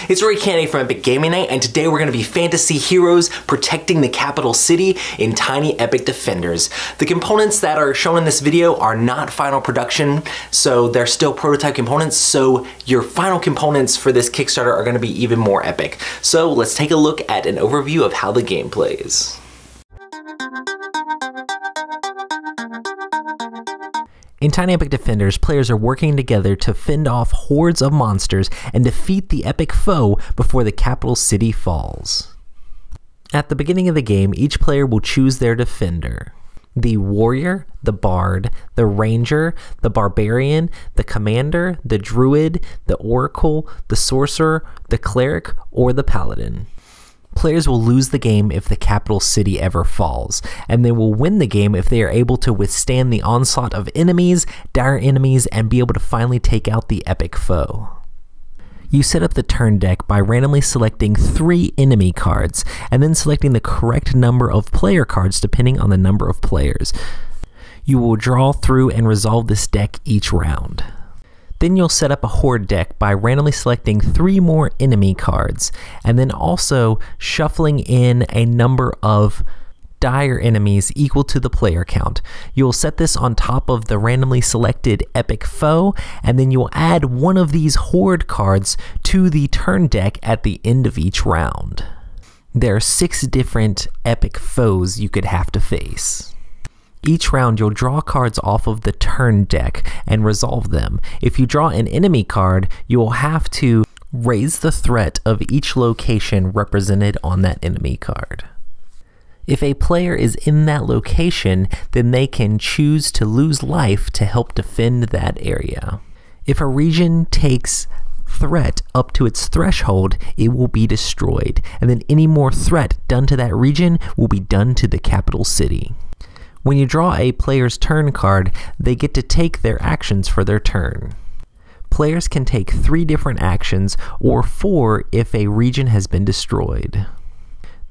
It's Roy Candy from Epic Gaming Night, and today we're going to be fantasy heroes protecting the capital city in Tiny Epic Defenders. The components that are shown in this video are not final production, so they're still prototype components, so your final components for this Kickstarter are going to be even more epic. So let's take a look at an overview of how the game plays. In Tiny Epic Defenders, players are working together to fend off hordes of monsters and defeat the epic foe before the capital city falls. At the beginning of the game, each player will choose their defender. The warrior, the bard, the ranger, the barbarian, the commander, the druid, the oracle, the sorcerer, the cleric, or the paladin. Players will lose the game if the capital city ever falls, and they will win the game if they are able to withstand the onslaught of enemies, dire enemies, and be able to finally take out the epic foe. You set up the turn deck by randomly selecting 3 enemy cards, and then selecting the correct number of player cards depending on the number of players. You will draw through and resolve this deck each round. Then you'll set up a horde deck by randomly selecting 3 more enemy cards, and then also shuffling in a number of dire enemies equal to the player count. You'll set this on top of the randomly selected epic foe, and then you'll add one of these horde cards to the turn deck at the end of each round. There are 6 different epic foes you could have to face. Each round, you'll draw cards off of the turn deck and resolve them. If you draw an enemy card, you will have to raise the threat of each location represented on that enemy card. If a player is in that location, then they can choose to lose life to help defend that area. If a region takes threat up to its threshold, it will be destroyed, and then any more threat done to that region will be done to the capital city. When you draw a player's turn card, they get to take their actions for their turn. Players can take 3 different actions, or 4 if a region has been destroyed.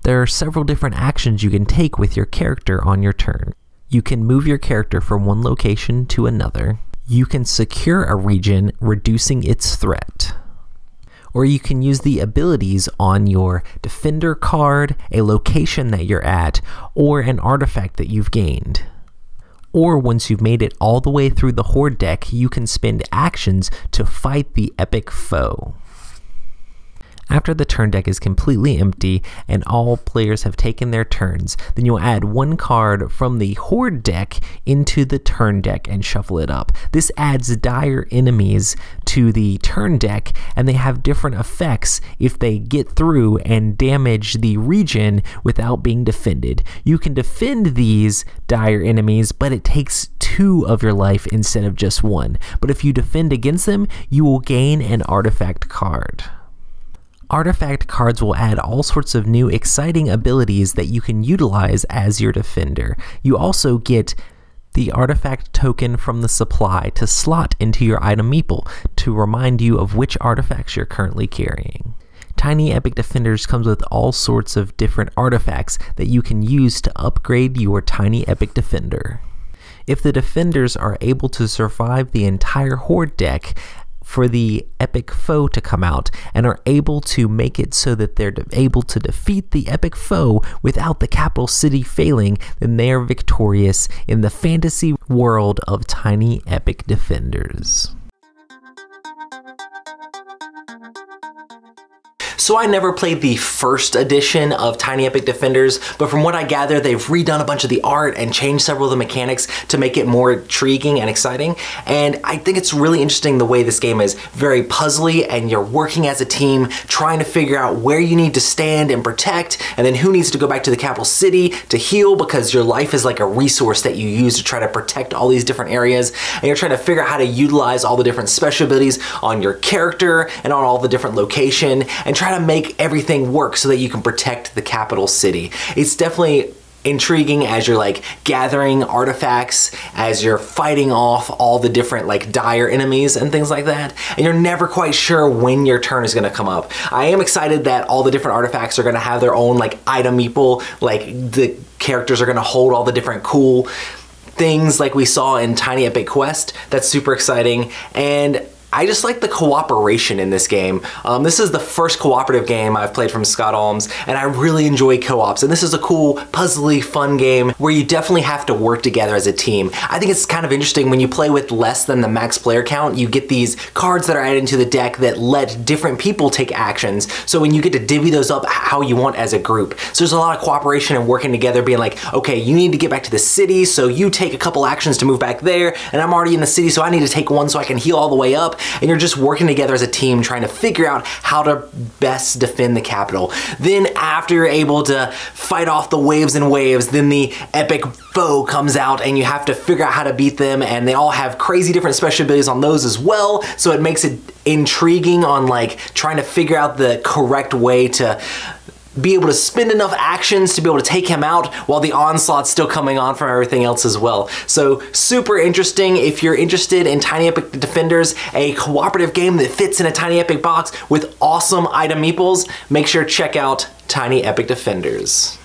There are several different actions you can take with your character on your turn. You can move your character from one location to another. You can secure a region, reducing its threat. Or you can use the abilities on your defender card, a location that you're at, or an artifact that you've gained. Or once you've made it all the way through the horde deck, you can spend actions to fight the epic foe. After the turn deck is completely empty and all players have taken their turns, then you'll add 1 card from the horde deck into the turn deck and shuffle it up. This adds dire enemies to the turn deck, and they have different effects if they get through and damage the region without being defended. You can defend these dire enemies, but it takes 2 of your life instead of just 1. But if you defend against them, you will gain an artifact card. Artifact cards will add all sorts of new exciting abilities that you can utilize as your defender. You also get the artifact token from the supply to slot into your item meeple to remind you of which artifacts you're currently carrying. Tiny Epic Defenders comes with all sorts of different artifacts that you can use to upgrade your Tiny Epic Defender. If the defenders are able to survive the entire horde deck for the epic foe to come out, and are able to make it so that they're able to defeat the epic foe without the capital city failing, then they are victorious in the fantasy world of Tiny Epic Defenders. So I never played the first edition of Tiny Epic Defenders, but from what I gather, they've redone a bunch of the art and changed several of the mechanics to make it more intriguing and exciting. And I think it's really interesting the way this game is very puzzly, and you're working as a team, trying to figure out where you need to stand and protect, and then who needs to go back to the capital city to heal, because your life is like a resource that you use to try to protect all these different areas. And you're trying to figure out how to utilize all the different special abilities on your character and on all the different location, and try to make everything work so that you can protect the capital city. It's definitely intriguing as you're like gathering artifacts, as you're fighting off all the different like dire enemies and things like that, and you're never quite sure when your turn is going to come up. I am excited that all the different artifacts are going to have their own like item meeple, like the characters are going to hold all the different cool things like we saw in Tiny Epic Quest. That's super exciting, and I just like the cooperation in this game. This is the first cooperative game I've played from Scott Almes, and I really enjoy co-ops. And this is a cool, puzzly, fun game where you definitely have to work together as a team. I think it's kind of interesting when you play with less than the max player count, you get these cards that are added into the deck that let different people take actions. So when you get to divvy those up how you want as a group. So there's a lot of cooperation and working together, being like, okay, you need to get back to the city, so you take a couple actions to move back there, and I'm already in the city, so I need to take one so I can heal all the way up. And you're just working together as a team trying to figure out how to best defend the capital. Then after you're able to fight off the waves and waves, then the epic foe comes out and you have to figure out how to beat them, and they all have crazy different special abilities on those as well, so it makes it intriguing on like trying to figure out the correct way to be able to spend enough actions to be able to take him out while the onslaught's still coming on from everything else as well. So super interesting. If you're interested in Tiny Epic Defenders, a cooperative game that fits in a Tiny Epic box with awesome item meeples, make sure to check out Tiny Epic Defenders.